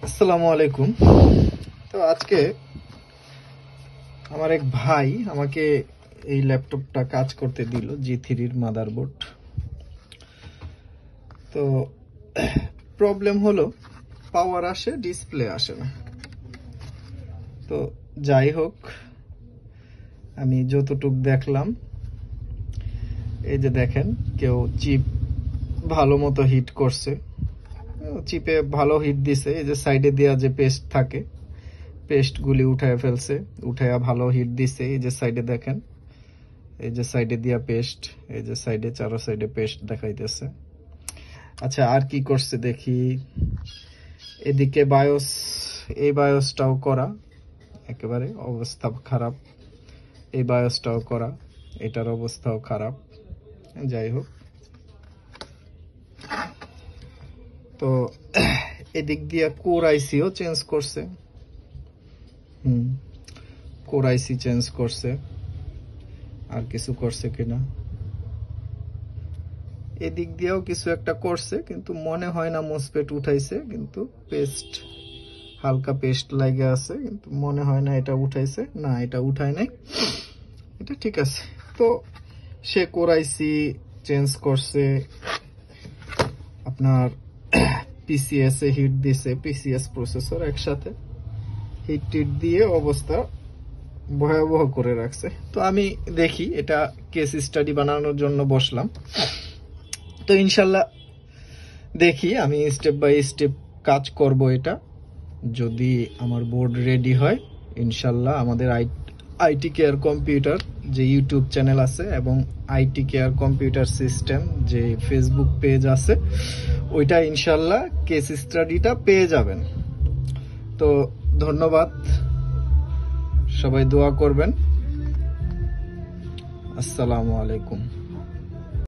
আসসালামু আলাইকুম। তো আজকে আমার এক ভাই আমাকে এই ল্যাপটপটা কাজ করতে দিল, G3 মাদারবোর্ড। তো প্রবলেম হলো পাওয়ার আসে, ডিসপ্লে আসে না। তো যাই হোক, আমি যতটুক দেখলাম, এই যে দেখেন, কেউ চিপ ভালো মতো হিট করছে, চিপে ভালো হিট দিছে। এই যে সাইডে দেওয়া যে পেস্ট থাকে, পেস্টগুলি উঠায় ফেলছে, উঠায়া ভালো হিট দিছে। এই যে সাইডে দেখেন, এই যে সাইডে দিয়া পেস্ট, এই যে সাইডে চারো সাইডে পেস্ট দেখাইতেছে। আচ্ছা, আর কি করছে দেখি। এদিকে বায়োস, এই বায়োসটাও করা, একেবারে অবস্থা খারাপ। এই বায়োসটাও করা, এটার অবস্থাও খারাপ। যাই হোক, তো এদিক দিয়া কোর আইসিও চেঞ্জ করছে। কোর আইসি চেঞ্জ করছে, আর কিছু করছে কিনা এদিক দিয়েও কিছু একটা করছে, কিন্তু মনে হয় না মোসপেট উঠাইছে। কিন্তু পেস্ট, হালকা পেস্ট লাগে আছে, কিন্তু মনে হয় না এটা উঠাইছে। না, এটা উঠায় নাই, এটা ঠিক আছে। তো সে কোর আইসি চেঞ্জ করছে, আপনার পিসিএস এ হিট দিছে, পিসিএস প্রসেসর একসাথে হিট টিট দিয়ে অবস্থা ভয়াবহ করে রাখছে। তো আমি দেখি, এটা কেস স্টাডি বানানোর জন্য বসলাম। তো ইনশাল্লাহ দেখি, আমি স্টেপ বাই স্টেপ কাজ করব। এটা যদি আমার বোর্ড রেডি হয়, ইনশাল্লাহ আমাদের আইটি কেয়ার কম্পিউটার যে ইউটিউব চ্যানেল আছে এবং আইটি কেয়ার কম্পিউটার সিস্টেম যে ফেসবুক পেজ আছে, ওইটা ইনশাল্লাহ কেস স্টাডিটা পেয়ে যাবেন। তো ধন্যবাদ, সবাই দোয়া করবেন। আসসালামু আলাইকুম।